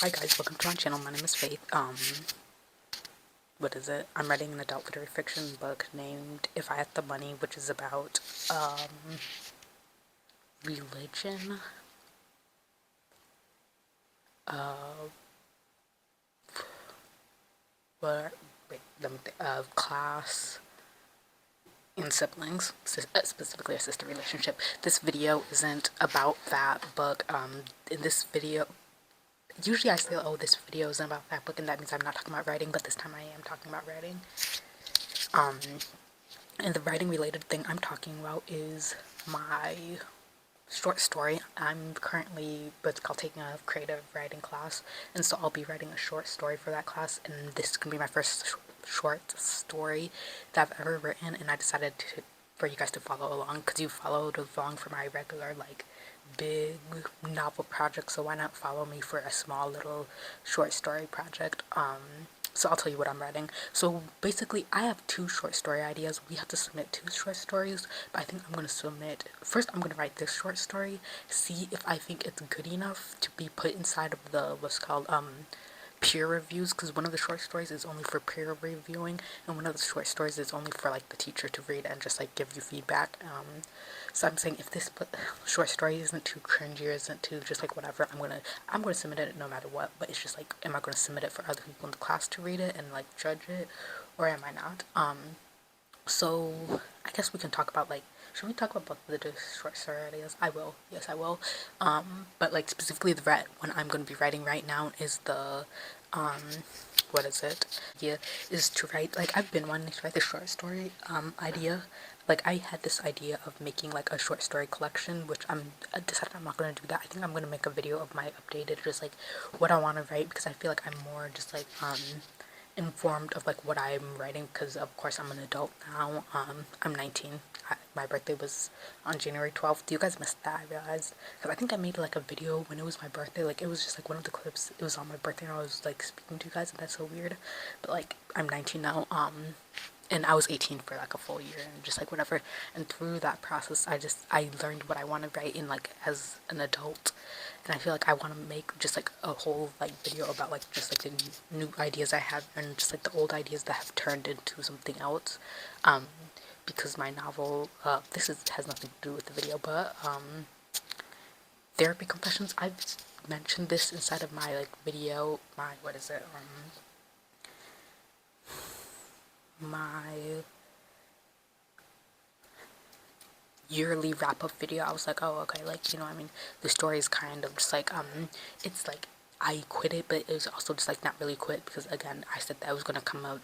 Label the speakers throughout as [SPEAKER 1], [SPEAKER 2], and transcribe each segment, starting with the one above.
[SPEAKER 1] Hi guys, welcome to my channel. My name is Faith. What is it? I'm writing an adult literary fiction book named If I Had the Money, which is about religion, class, and siblings, specifically a sister relationship. This video isn't about that book. In this video, usually I say, oh, this video isn't about that book, and that means I'm not talking about writing, but this time I am talking about writing. And the writing related thing I'm talking about is my short story. I'm currently what's called taking a creative writing class, and so I'll be writing a short story for that class, and this can be my first short story that I've ever written, and I decided for you guys to follow along, because you followed along for my regular big novel project, so why not follow me for a small little short story project. So I'll tell you what I'm writing. So basically, I have 2 short story ideas. We have to submit 2 short stories, but I think I'm going to submit, first I'm going to write this short story, see if I think it's good enough to be put inside of the, what's called, peer reviews, because one of the short stories is only for peer reviewing, and one of the short stories is only for the teacher to read and just give you feedback. So I'm saying if this short story isn't too cringy or isn't too just whatever, I'm gonna submit it no matter what. But it's just am I gonna submit it for other people in the class to read it and judge it, or am I not? So I guess we can talk about should we talk about both the short story ideas? I will. Yes, I will. But specifically the one I'm going to be writing right now is the, what is it? Yeah, is to write, I've been wanting to write the short story, idea. I had this idea of making, a short story collection, which I decided I'm not going to do that. I think I'm going to make a video of my updated, just, what I want to write, because I feel like I'm more just, informed of what I'm writing, because of course I'm an adult now. I'm 19. My birthday was on January 12th. You guys missed that, I realized, because I think I made a video when it was my birthday. It was just one of the clips. It was on my birthday and I was speaking to you guys, and that's so weird. But I'm 19 now, and I was 18 for a full year, and just whatever. And through that process, I learned what I want to write in as an adult. And I feel I want to make just a whole video about just the new ideas I have, and just the old ideas that have turned into something else. Because my novel, has nothing to do with the video, but therapy confessions, I've mentioned this inside of my video, what is it, my yearly wrap-up video. I was oh, okay, the story is kind of just it's I quit it, but it was also just not really quit, because again, I said that I was gonna come up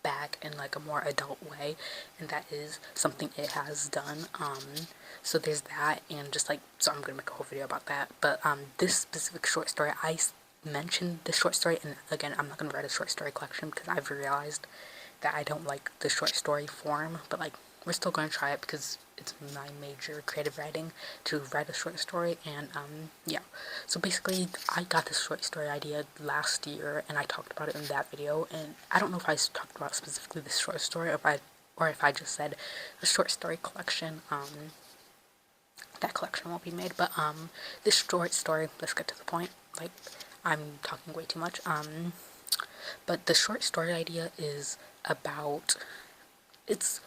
[SPEAKER 1] back in a more adult way, and that is something it has done. So there's that, and just so I'm gonna make a whole video about that. But this specific short story, I mentioned the short story, and again, I'm not gonna write a short story collection because I've realized that I don't like the short story form, but we're still gonna try it because it's my major creative writing to write a short story. And yeah, so basically I got this short story idea last year, and I talked about it in that video, and I don't know if I talked about specifically this short story, or if I just said a short story collection. That collection won't be made, but this short story, let's get to the point, I'm talking way too much. But the short story idea is about, it's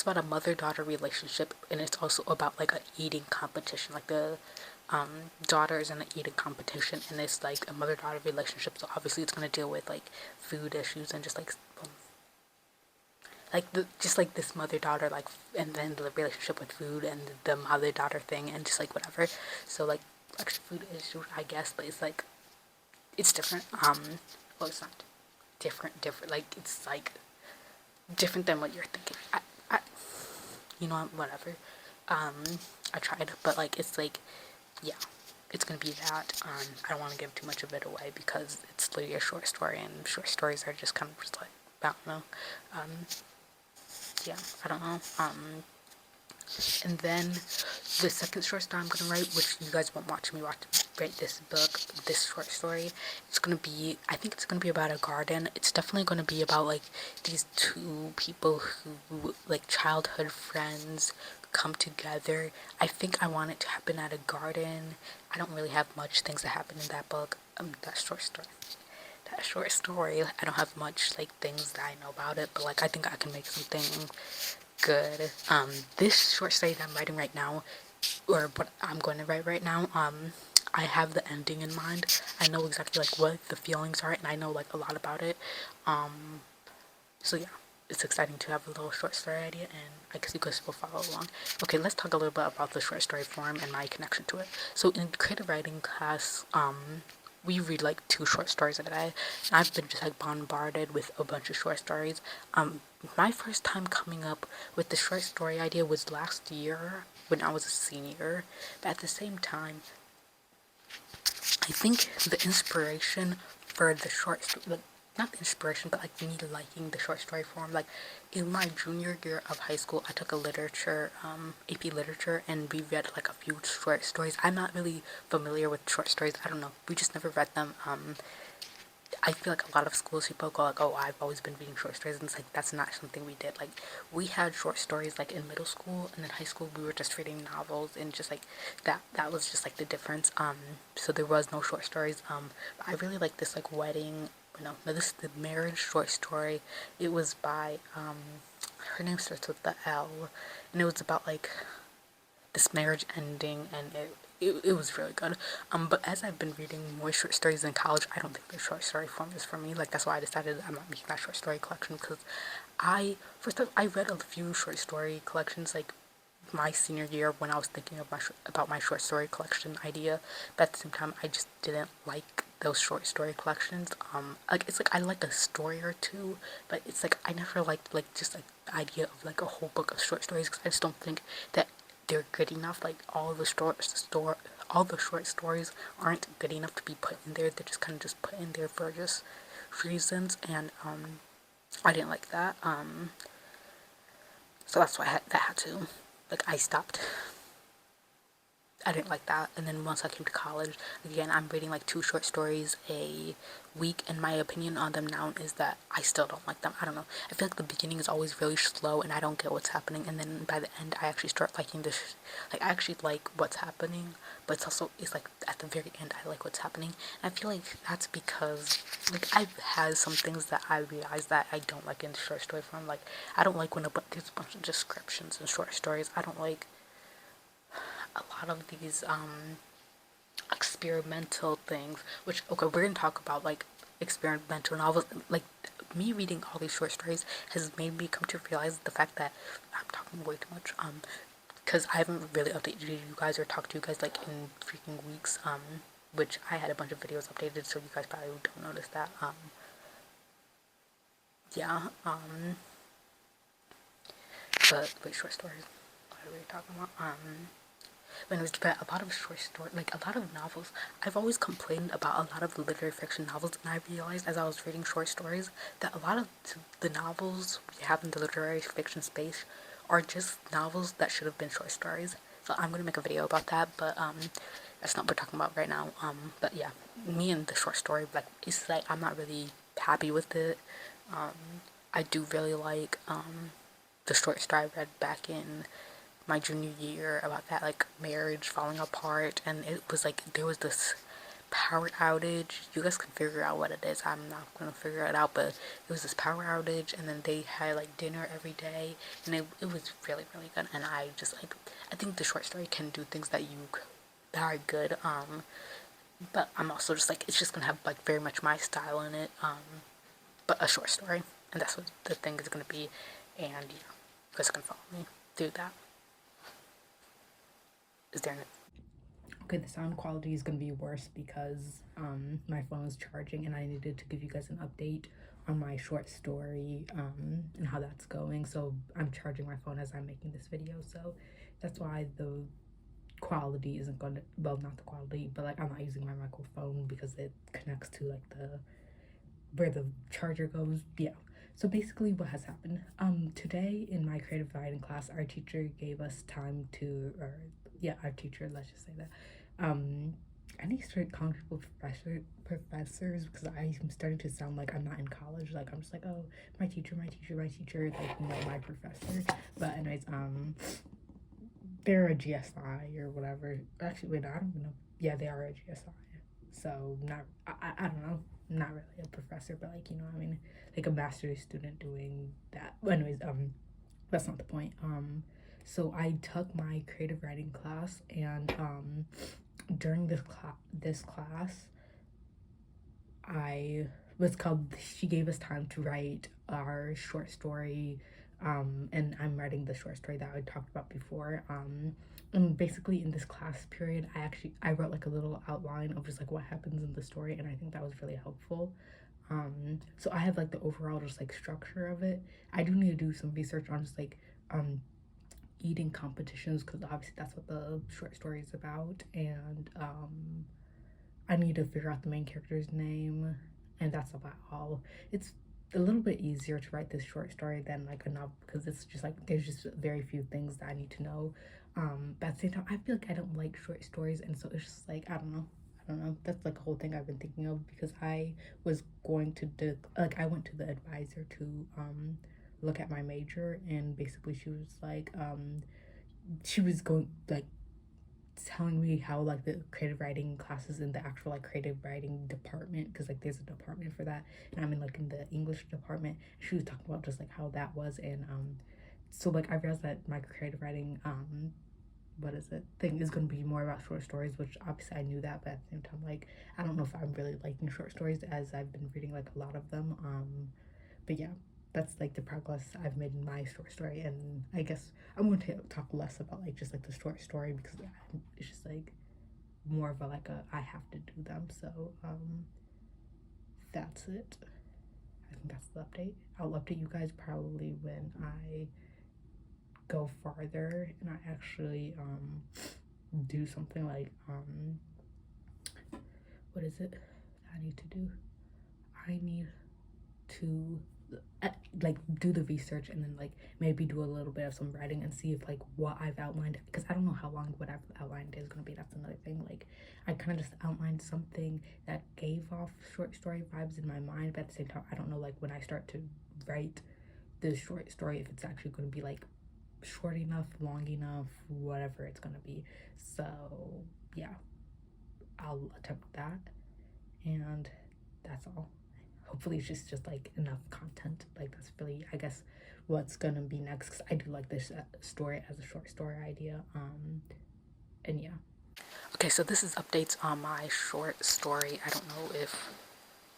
[SPEAKER 1] about a mother-daughter relationship, and it's also about an eating competition. The daughter is in an eating competition, and it's a mother-daughter relationship, so obviously it's going to deal with food issues, and just this mother-daughter, and then the relationship with food, and the mother-daughter thing, and just whatever. So extra food issues, I guess, but it's it's different. Well, it's not different, it's different than what you're thinking. You know, whatever. I tried, but it's yeah, it's gonna be that. I don't want to give too much of it away because it's literally a short story, and short stories are just kind of just I don't know. Yeah, I don't know. And then the second short story I'm gonna write, which you guys won't watch me write this book, this short story, it's gonna be, I think it's gonna be about a garden. It's definitely gonna be about these 2 people who childhood friends come together. I think I want it to happen at a garden. I don't really have much things that happen in that book. that short story. That short story, I don't have much, like, things that I know about it, but, like, I think I can make something good. This short story that I'm writing right now, or what I'm going to write right now, I have the ending in mind. I know exactly, like, what the feelings are, and I know, like, a lot about it. So yeah, it's exciting to have a little short story idea, and I guess you guys will follow along. Okay, let's talk a little bit about the short story form and my connection to it. So in creative writing class, we read like 2 short stories a day, and I've been just like bombarded with a bunch of short stories. My first time coming up with the short story idea was last year when I was a senior, but at the same time, I think the inspiration for the short story, not the inspiration, but like me liking the short story form, like in my junior year of high school, I took a literature, AP literature, and we read like a few short stories. I'm not really familiar with short stories. I don't know. We just never read them. I feel like a lot of schools people go like, oh, I've always been reading short stories, and it's like, that's not something we did. Like, we had short stories like in middle school, and in high school we were just reading novels, and just like that was just like the difference. So there was no short stories. But I really like this like wedding, no, this is the marriage short story. It was by her name starts with the L, and it was about like this marriage ending, and it was really good. But as I've been reading more short stories in college, I don't think the short story form is for me. Like, that's why I decided I'm not making that short story collection, because first off, I read a few short story collections, like, my senior year when I was thinking of about my short story collection idea, but at the same time, I just didn't like those short story collections. Like, it's like I like a story or two, but it's like I never liked like just like the idea of like a whole book of short stories, because I just don't think that they're good enough. Like, all the short stories aren't good enough to be put in there. They're just kind of just put in there for just reasons, and I didn't like that. So that's why that had to, like, I stopped. I didn't like that. And then once I came to college, again, I'm reading like 2 short stories a week, and my opinion on them now is that I still don't like them. I don't know. I feel like the beginning is always really slow, and I don't get what's happening. And then by the end, I actually start liking this. Like, I actually like what's happening, but it's like at the very end, I like what's happening. And I feel like that's because, like, I've had some things that I realized that I don't like in short story form. Like, I don't like when there's a bunch of descriptions in short stories. I don't like a lot of these experimental things, which, okay, we're gonna talk about like experimental novels. Like, me reading all these short stories has made me come to realize the fact that I'm talking way too much, because I haven't really updated you guys or talked to you guys like in freaking weeks, which I had a bunch of videos updated, so you guys probably don't notice that. Yeah, but wait, short stories, what are we talking about? When it was about a lot of short stories, like a lot of novels. I've always complained about a lot of literary fiction novels, and I realized as I was reading short stories that a lot of the novels we have in the literary fiction space are just novels that should have been short stories. So I'm gonna make a video about that, but that's not what we're talking about right now. But yeah, me and the short story, like, it's like I'm not really happy with it. I do really like the short story I read back in my junior year about that like marriage falling apart, and it was like there was this power outage. You guys can figure out what it is. I'm not gonna figure it out, but it was this power outage, and then they had like dinner every day, and it was really really good. And I just like, I think the short story can do things that are good. But I'm also just like, it's just gonna have like very much my style in it. But a short story, and that's what the thing is gonna be. And yeah, you guys can follow me through that. Is there Okay, the sound quality is going to be worse because my phone is charging, and I needed to give you guys an update on my short story and how that's going. So I'm charging my phone as I'm making this video, so that's why the quality isn't going to, well, not the quality, but like I'm not using my microphone because it connects to like the where the charger goes. Yeah. So basically what has happened, today in my creative writing class, our teacher gave us time to, or yeah, our teacher, let's just say that, I need to start calling people professors, because I'm starting to sound like I'm not in college. Like, I'm just like, oh, my teacher, like, no, my professor. But anyways, they're a GSI or whatever. Actually, wait, I don't even know. Yeah, they are a GSI.
[SPEAKER 2] So I don't know, not really a professor, but like, you know what I mean, like a master's student doing that. But anyways, that's not the point. So I took my creative writing class, and during this class, I was called. She gave us time to write our short story, and I'm writing the short story that I talked about before. And basically in this class period, I wrote like a little outline of just like what happens in the story, and I think that was really helpful. So I have like the overall just like structure of it. I do need to do some research on just like eating competitions, because obviously that's what the short story is about, and I need to figure out the main character's name, and that's about all. It's a little bit easier to write this short story than like a novel, because it's just like there's just very few things that I need to know. But at the same time, I feel like I don't like short stories, and so it's just like I don't know. I don't know. That's like a whole thing I've been thinking of, because I was going to like I went to the advisor to look at my major, and basically she was like she was going like telling me how like the creative writing classes in the actual like creative writing department, because like there's a department for that, and I'm in like in the English department. She was talking about just like how that was, and so like I realized that my creative writing what is it thing is going to be more about short stories, which obviously I knew that, but at the same time, like I don't know if I'm really liking short stories, as I've been reading like a lot of them. But yeah, that's like the progress I've made in my short story, and I guess I'm going to talk less about like just like the short story, because yeah, it's just like more of a like a I have to do them. So that's it. I think that's the update. I'll update you guys probably when I go farther and I actually do something like what is it I need to do? I need to like do the research, and then like maybe do a little bit of some writing and see if like what I've outlined, because I don't know how long what I've outlined is going to be. That's another thing. Like I kind of just outlined something that gave off short story vibes in my mind, but at the same time I don't know like when I start to write this short story if it's actually going to be like short enough, long enough, whatever it's going to be. So yeah, I'll attempt that, and that's all. Hopefully it's just like enough content. Like that's really, I guess, what's gonna be next, because I do like this story as a short story idea. And yeah.
[SPEAKER 1] Okay, so this is updates on my short story. I don't know if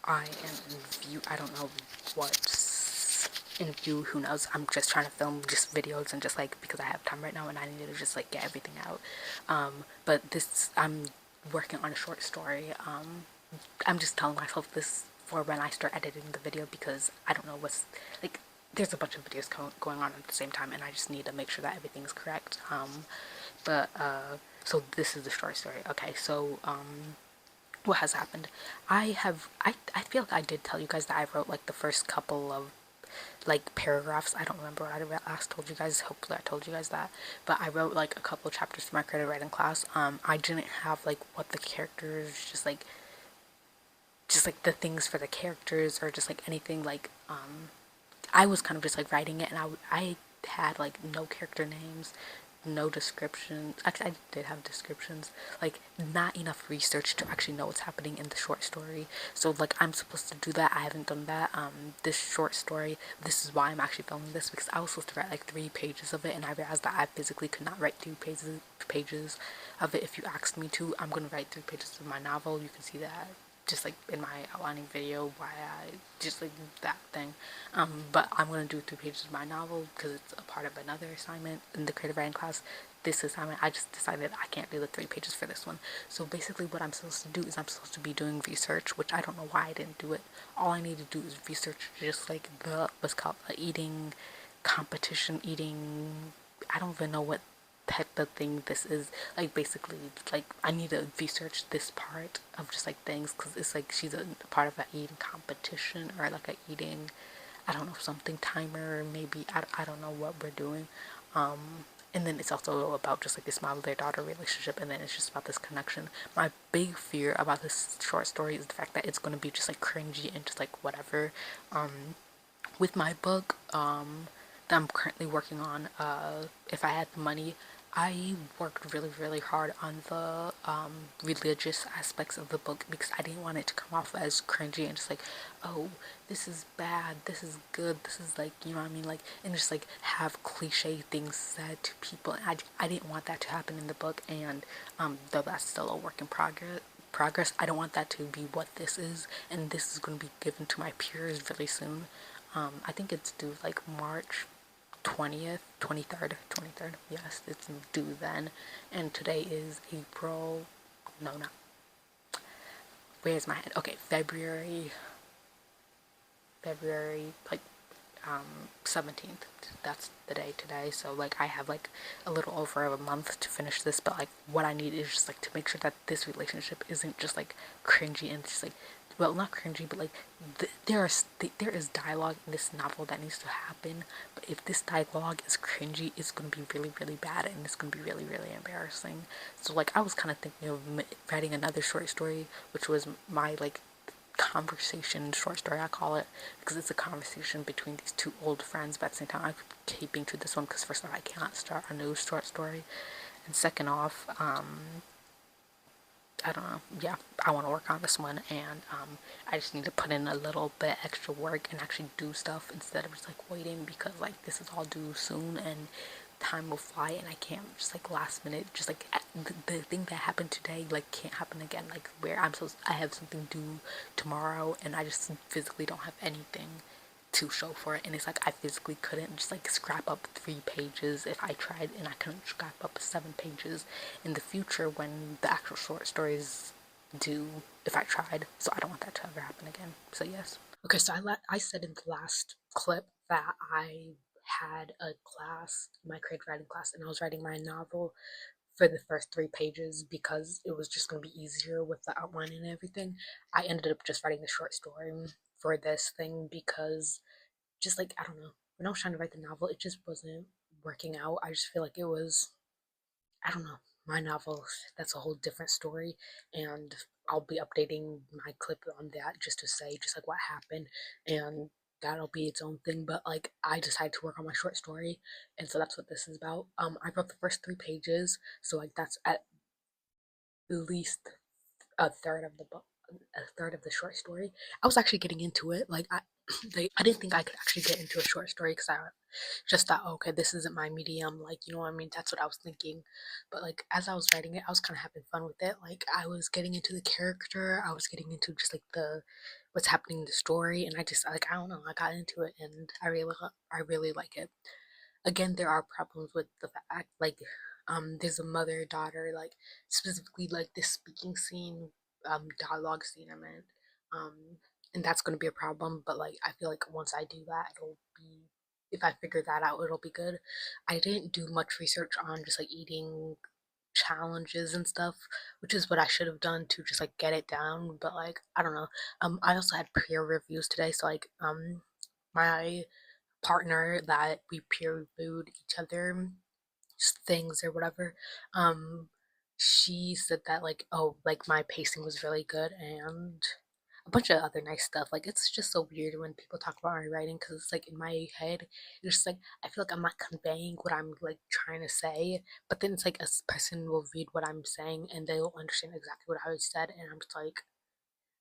[SPEAKER 1] I am in view. I don't know what's in view. Who knows? I'm just trying to film just videos, and just like because I have time right now and I need to just like get everything out. But this, I'm working on a short story. I'm just telling myself this for when I start editing the video, because I don't know what's like. There's a bunch of videos going on at the same time, and I just need to make sure that everything's correct. But so this is the short story. Okay, so what has happened? I feel like I did tell you guys that I wrote like the first couple of like paragraphs. I don't remember what I last told you guys. Hopefully I told you guys that. But I wrote like a couple chapters for my creative writing class. I didn't have like what the characters, just like the things for the characters, or just like anything like I was kind of just like writing it, and I had like no character names, no descriptions. Actually, I did have descriptions, like not enough research to actually know what's happening in the short story. So like I'm supposed to do that. I haven't done that. This short story, this is why I'm actually filming this, because I was supposed to write like 3 pages of it, and I realized that I physically could not write 3 pages of it if you asked me to. I'm gonna write 3 pages of my novel. You can see that just like in my outlining video, why I just like that thing. But I'm gonna do 3 pages of my novel because it's a part of another assignment in the creative writing class. This assignment, I just decided I can't do the 3 pages for this one. So basically what I'm supposed to do is I'm supposed to be doing research, which I don't know why I didn't do it. All I need to do is research just like the what's called eating competition, eating, I don't even know what type of thing this is. Like basically like I need to research this part of just like things, because it's like she's a part of an eating competition, or like a eating, I don't know, something timer maybe. I don't know what we're doing. And then it's also about just like this mother-daughter relationship, and then it's just about this connection. My big fear about this short story is the fact that it's going to be just like cringy and just like whatever. With my book that I'm currently working on, if I had the money, I worked really, really hard on the religious aspects of the book because I didn't want it to come off as cringy and just like, oh, this is bad, this is good, this is like, you know what I mean? Like, and just like have cliche things said to people. And I didn't want that to happen in the book, and though that's still a work in progress, I don't want that to be what this is, and this is going to be given to my peers really soon. I think it's due like March 20th, 23rd. Yes, it's due then. And today is April. No, not. Where's my head? Okay, February, like, 17th. That's the day today. So, like, I have, like, a little over a month to finish this. But, like, what I need is just, like, to make sure that this relationship isn't just, like, cringy and just, like, well, not cringy, but like there is dialogue in this novel that needs to happen. But if this dialogue is cringy, it's gonna be really, really bad, and it's gonna be really, really embarrassing. So like I was kind of thinking of writing another short story, which was my like conversation short story, I call it, because it's a conversation between these two old friends. But at the same time, I'm keeping to this one because first off, I can't start a new short story, and second off, I don't know. Yeah, I want to work on this one, and I just need to put in a little bit extra work and actually do stuff instead of just like waiting because like this is all due soon and time will fly, and I can't just like last minute just like the thing that happened today like can't happen again. Like where I have something due tomorrow, and I just physically don't have anything to show for it, and it's like I physically couldn't just like scrap up 3 pages if I tried, and I couldn't scrap up 7 pages in the future when the actual short stories do if I tried. So I don't want that to ever happen again. So yes. Okay, so I said in the last clip that I had a class, my creative writing class, and I was writing my novel for the first 3 pages because it was just going to be easier with the outline and everything. I ended up just writing a short story for this thing because just like I don't know, when I was trying to write the novel, it just wasn't working out. I just feel like it was, I don't know, my novel. That's a whole different story, and I'll be updating my clip on that just to say just like what happened, and that'll be its own thing. But like I decided to work on my short story, and so that's what this is about. I wrote the first 3 pages, so like that's at least a third of the book, a third of the short story. I was actually getting into it. Like I didn't think I could actually get into a short story because I just thought, oh, okay, this isn't my medium. Like, you know what I mean? That's what I was thinking. But like as I was writing it, I was kind of having fun with it. Like I was getting into the character. I was getting into just like the what's happening in the story, and I just like I don't know. I got into it, and I really like it. Again, there are problems with the fact like there's a mother daughter, like specifically like this speaking scene, dialogue scene I meant, um and that's going to be a problem. But like I feel like once I do that, it'll be, if I figure that out, it'll be good. I didn't do much research on just like eating challenges and stuff, which is what I should have done to just like get it down. But like I don't know. I also had peer reviews today, so like my partner that we peer reviewed each other things or whatever, um, she said that like, oh, like my pacing was really good and a bunch of other nice stuff. Like it's just so weird when people talk about my writing because it's like in my head, it's just like I feel like I'm not conveying what I'm like trying to say, but then it's like a person will read what I'm saying and they'll understand exactly what I said, and I'm just like,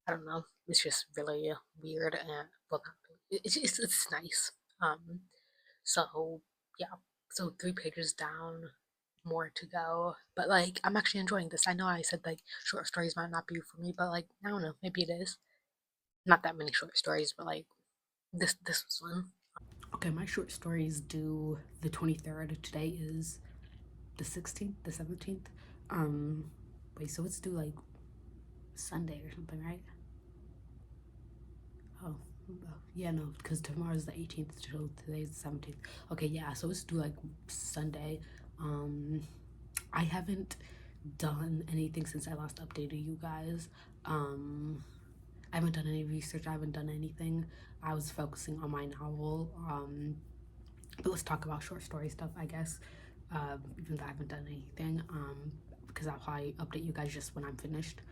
[SPEAKER 1] I don't know, it's just really weird and well, not really. It's nice. Um, so yeah, so 3 pages down, more to go. But like I'm actually enjoying this. I know I said like short stories might not be for me, but like I don't know, maybe it is. Not that many short stories, but like this was one. Okay, my short story is due the 23rd. Today is the 16th, the 17th. Um, wait, so it's due like Sunday or something, right? Oh, yeah, no, because tomorrow's the 18th, so today's the 17th. Okay, yeah, so it's due like Sunday. Um, I haven't done anything since I last updated you guys. I haven't done any research. I haven't done anything. I was focusing on my novel. But let's talk about short story stuff, I guess. Even though I haven't done anything, because I'll probably update you guys just when I'm finished.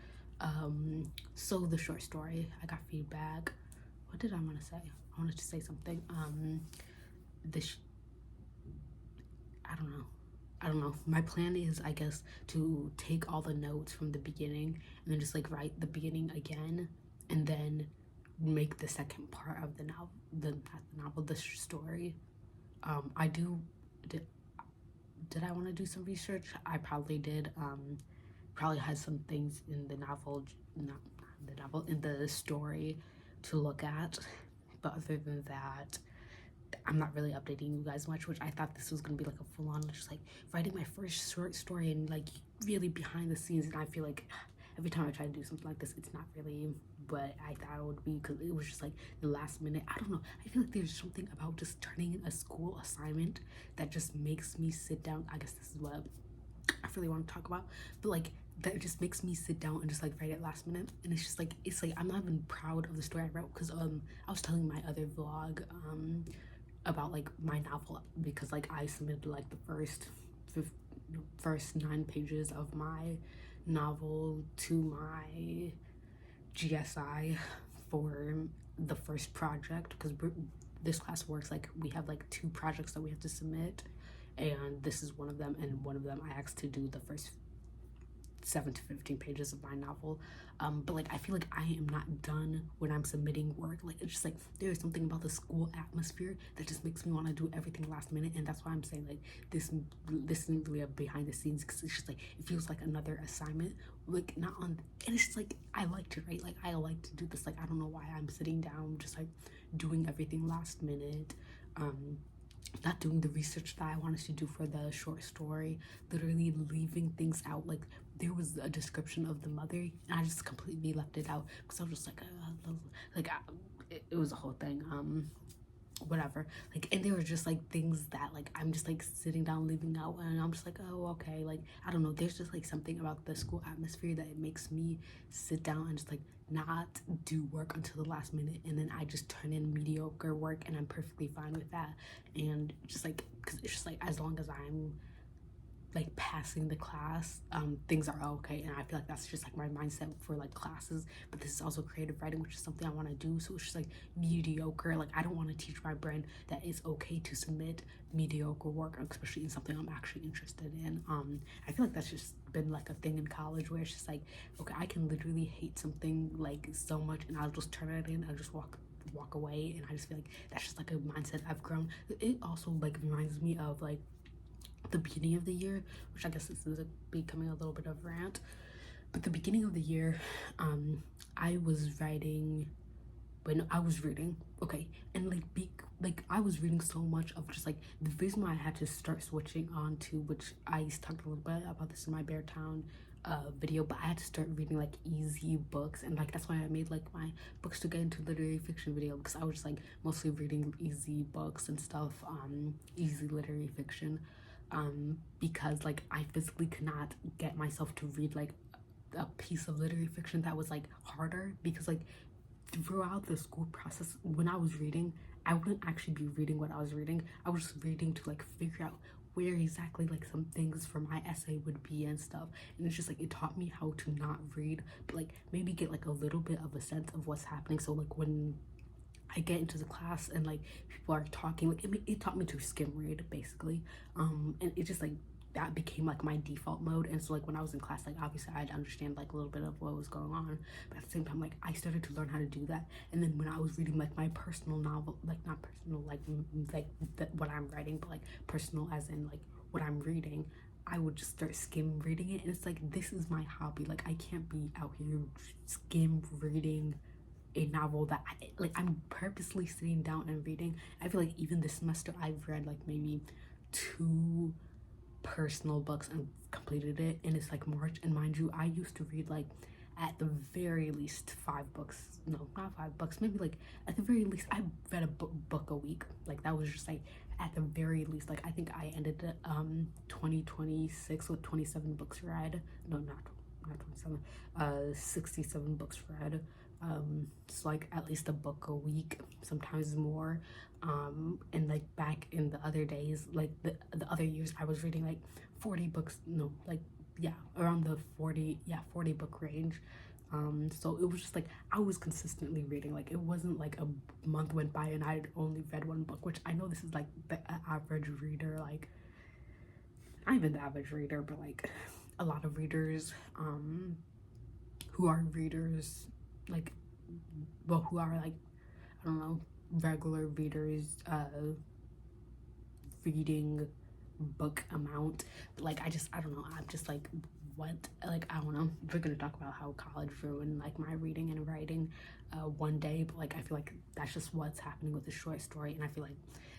[SPEAKER 1] So the short story, I got feedback. What did I want to say? I wanted to say something. This, I don't know.
[SPEAKER 2] I don't know. My plan is, I guess, to take all the notes from the beginning and then just like write the beginning again, and then make the second part of the novel, the story. I do. Did, did I want to do some research? I probably did. Probably had some things in the novel, not the novel, in the story to look at. But other than that, I'm not really updating you guys much, which I thought this was gonna be like a full on, just like writing my first short story and like really behind the scenes. And I feel like every time I try to do something like this, it's not really what I thought it would be, because it was just like the last minute. I don't know. I feel like there's something about just turning in a school assignment that just makes me sit down. I guess this is what I really want to talk about, but like that just makes me sit down and just like write it last minute. And it's like I'm not even proud of the story I wrote, because I was telling my other vlog about like my novel, because like I submitted like the first 9 pages of my novel to my GSI for the first project, because this class works like we have like 2 projects that we have to submit, and this is one of them. And one of them I asked to do the first 7 to 15 pages of my novel. But like I feel like I am not done when I'm submitting work. Like it's just like there's something about the school atmosphere that just makes me want to do everything last minute. And that's why I'm saying like this isn't really a behind the scenes, because it's just like it feels like another assignment, like not on. And it's just like I like to write, like I like to do this. Like I don't know why I'm sitting down just like doing everything last minute, not doing the research that I wanted to do for the short story, literally leaving things out. Like there was a description of the mother and I just completely left it out, because I was just like it was a whole thing. Whatever, like, and there were just like things that like I'm just like sitting down leaving out, and I'm just like, oh okay, like I don't know, there's just like something about the school atmosphere that it makes me sit down and just like not do work until the last minute, and then I just turn in mediocre work, and I'm perfectly fine with that. And just like, because it's just like as long as I'm like passing the class, things are okay. And I feel like that's just like my mindset for like classes. But this is also creative writing, which is something I want to do, so it's just like mediocre. Like I don't want to teach my brain that it's okay to submit mediocre work, especially in something I'm actually interested in. I feel like that's just been like a thing in college, where it's just like, okay, I can literally hate something like so much and I'll just turn it in, I'll just walk away. And I just feel like that's just like a mindset I've grown. It also like reminds me of like the beginning of the year, which I guess this is becoming a little bit of a rant, but the beginning of the year, I was writing, when I was reading, okay, and like I was reading so much of just like the reason why I had to start switching on to, which I talked a little bit about this in my Bear Town video, but I had to start reading like easy books. And like that's why I made like my books to get into literary fiction video, because I was just like mostly reading easy books and stuff, easy literary fiction, because like I physically could not get myself to read like a piece of literary fiction that was like harder, because like throughout the school process when I was reading, I wouldn't actually be reading what I was reading. I was just reading to like figure out where exactly like some things for my essay would be and stuff. And it's just like it taught me how to not read, but like maybe get like a little bit of a sense of what's happening. So like when I get into the class and like people are talking, like it taught me to skim read basically. And it just like that became like my default mode. And so like when I was in class, like obviously I'd understand like a little bit of what was going on, but at the same time like I started to learn how to do that. And then when I was reading like my personal novel, like not personal like what I'm writing, but like personal as in like what I'm reading, I would just start skim reading it. And it's like, this is my hobby. Like I can't be out here skim reading a novel that I'm purposely sitting down and reading. I feel like even this semester I've read like maybe 2 personal books and completed it, and it's like March. And mind you, I used to read like at the very least 5 books, no not 5 books, maybe like at the very least I read a book a week. Like that was just like at the very least. Like I think I ended 2026 with 27 books read. No, not 27, 67 books read. It's like at least a book a week, sometimes more. And like back in the other days, like the other years, I was reading like 40 books, no, like yeah, around the 40 book range. So it was just like I was consistently reading. Like it wasn't like a month went by and I'd only read 1 book, which I know this is like the average reader like I'm an average reader, but like a lot of readers who are readers, like, well, who are like, I don't know, regular readers, reading book amount. But like, I don't know, I'm just like, what, like, I don't know. We're gonna talk about how college ruined like my reading and writing one day, but like I feel like that's just what's happening with the short story. And I feel like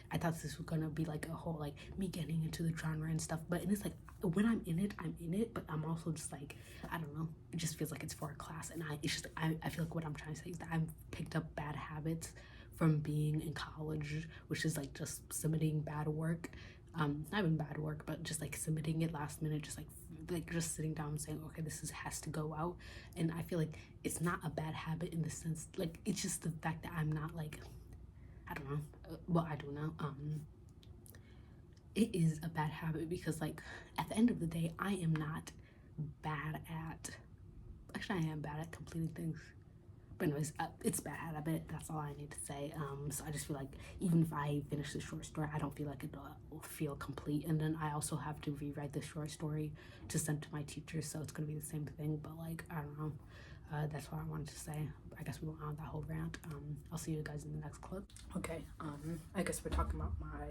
[SPEAKER 2] I thought this was gonna be like a whole like me getting into the genre and stuff, but it's like when I'm in it, but I'm also just like, I don't know, it just feels like it's for a class. And it's just I feel like what I'm trying to say is that I've picked up bad habits from being in college, which is like just submitting bad work, not even bad work, but just like submitting it last minute, just like just sitting down and saying, okay, has to go out. And I feel like it's not a bad habit in the sense, like, it's just the fact that I'm not like, I don't know, well, I don't know, it is a bad habit because like at the end of the day, I am not bad at, actually I am bad at completing things. But anyways, it's bad habit. That's all I need to say. So I just feel like even if I finish the short story, I don't feel like it will feel complete. And then I also have to rewrite the short story to send to my teacher, so it's gonna be the same thing. But like, I don't know. That's what I wanted to say. I guess we went on that whole rant. I'll see you guys in the next clip. Okay. I guess we're talking about my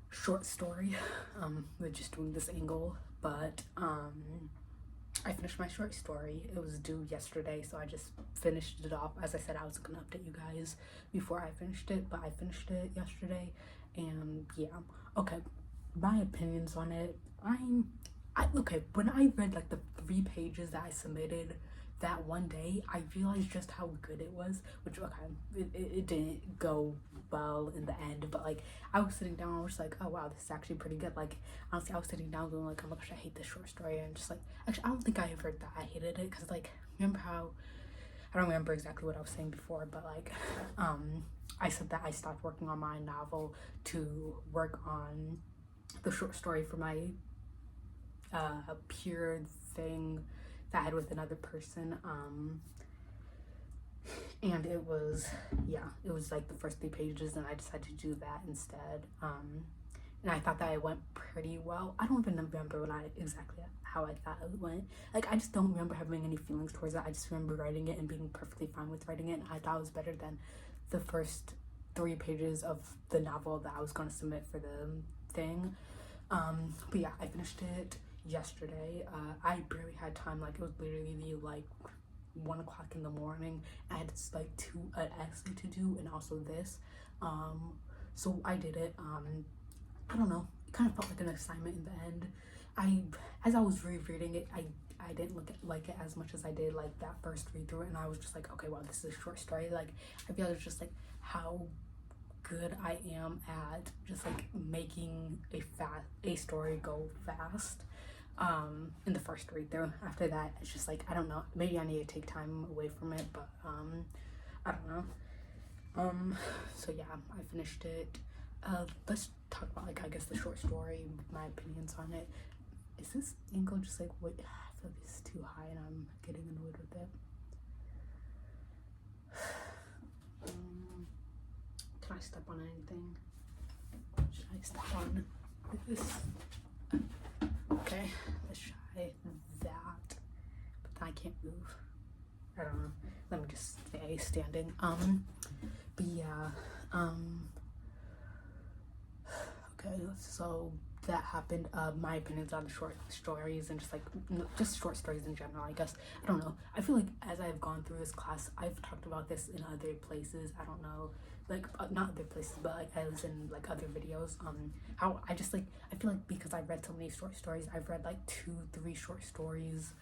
[SPEAKER 2] short story. We're just doing this angle, but I finished my short story. It was due yesterday, so I just finished it off. As I said, I was gonna update you guys before I finished it, but I finished it yesterday. And yeah, okay, my opinions on it. Okay, when I read like the 3 pages that I submitted that one day, I realized just how good it was, which, okay, it didn't go well in the end, but like I was sitting down, I was like, oh wow, this is actually pretty good. Like honestly, I was sitting down going like, oh my gosh, I hate this short story. And just like, actually, I don't think I ever that I hated it, because like, remember how, I don't remember exactly what I was saying before, but like I said that I stopped working on my novel to work on the short story for my peer thing that I had with another person. And it was, yeah, it was like the first 3 pages, and I decided to do that instead. And I thought that it went pretty well. I don't even remember exactly how I thought it went. Like, I just don't remember having any feelings towards it. I just remember writing it and being perfectly fine with writing it. And I thought it was better than the first 3 pages of the novel that I was going to submit for the thing. But yeah, I finished it yesterday. I barely had time. Like, it was literally like 1 o'clock in the morning. I had like an essay to do and also this. So I did it. I don't know, it kind of felt like an assignment in the end. As I was rereading it, I didn't like it as much as I did like that first read through it, and I was just like, okay, wow, this is a short story. Like, I realized just like how good I am at just like making a story go fast in the first read through. After that, it's just like, I don't know, maybe I need to take time away from it, but I don't know. So yeah, I finished it. Let's talk about like, I guess, the short story, my opinions on it. Is this angle just like, wait, I feel like this is too high and I'm getting annoyed with it. Can I step on anything? Should I step on this? Okay, let's try that. But then I can't move. I don't know. Let me just stay standing. But yeah, okay, so that happened. My opinions on the short stories and just short stories in general, I guess. I don't know. I feel like as I've gone through this class, I've talked about this in other places. I don't know, like not other places, but like I was in like other videos. How I just like, I feel like because I've read so many short stories, I've read like 2-3 short stories.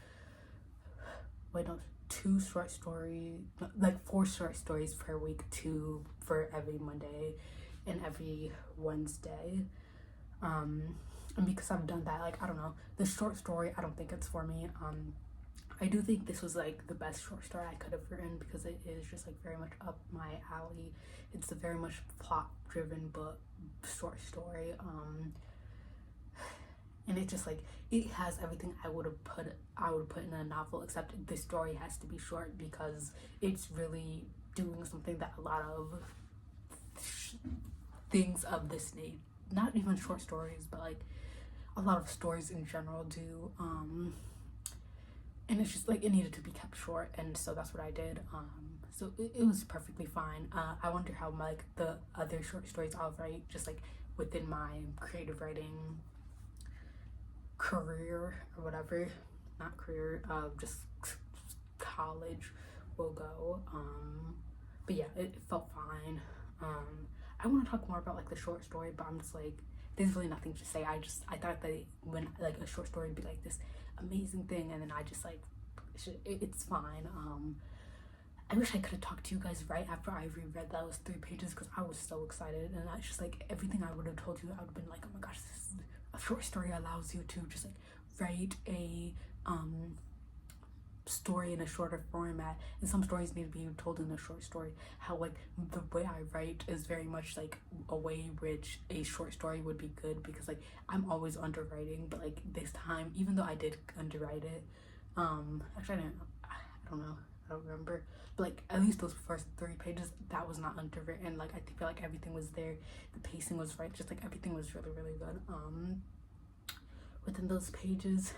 [SPEAKER 2] Wait, no, 2 short stories, like 4 short stories per week, 2 for every Monday and every Wednesday. And because I've done that, like, I don't know, the short story, I don't think it's for me. I do think this was like the best short story I could have written, because it is just like very much up my alley. It's a very much plot driven book, short story. And it just like, it has everything I would put in a novel, except the story has to be short, because it's really doing something that a lot of things of this nature, not even short stories, but like a lot of stories in general do. And it's just like it needed to be kept short, and so that's what I did. So it was perfectly fine. I wonder how like the other short stories I'll write just like within my creative writing career or whatever, not career, just college will go. But yeah, it felt fine. I want to talk more about like the short story, but I'm just like there's really nothing to say. I thought that when like a short story would be like this amazing thing, and then I just like it's fine. I wish I could have talked to you guys right after I reread those 3 pages because I was so excited, and I just like everything I would have told you, I would have been like, oh my gosh, this is a short story allows you to just like write a story in a shorter format, and some stories need to be told in a short story. How like the way I write is very much like a way which a short story would be good, because like I'm always underwriting, but like this time, even though I did underwrite it, actually I don't know, I don't remember, but like at least those first 3 pages that was not underwritten. Like I feel like everything was there, the pacing was right, just like everything was really good within those pages.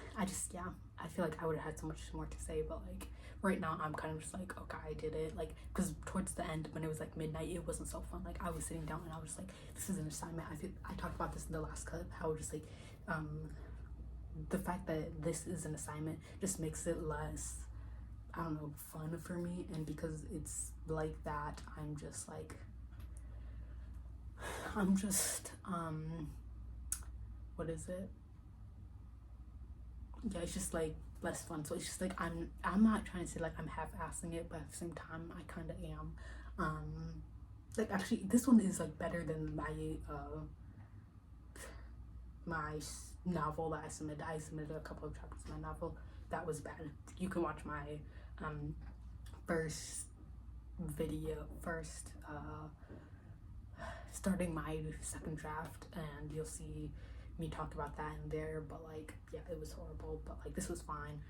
[SPEAKER 2] I feel like I would have had so much more to say, but like right now I'm kind of just like, okay, I did it. Like because towards the end when it was like midnight, it wasn't so fun. Like I was sitting down and I was like, this is an assignment. I talked about this in the last clip, how just like the fact that this is an assignment just makes it less, I don't know, fun for me. And because it's like that, I'm just what is it, yeah, it's just like less fun. So it's just like I'm not trying to say like I'm half-assing it, but at the same time I kind of am. Like actually this one is like better than my novel that I submitted a couple of chapters of my novel. That was bad. You can watch my first video, starting my second draft, and you'll see me talk about that in there. But like yeah, it was horrible, but like this was fine.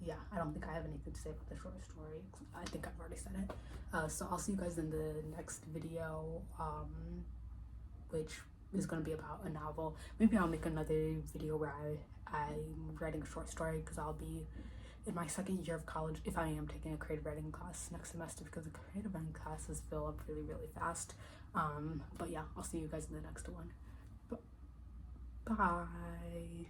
[SPEAKER 2] Yeah, I don't think I have anything to say about the short story. I think I've already said it. So I'll see you guys in the next video, which is going to be about a novel. Maybe I'll make another video where I'm writing a short story, because I'll be in my second year of college if I am taking a creative writing class next semester, because the creative writing classes fill up really fast. But yeah, I'll see you guys in the next one. Bye.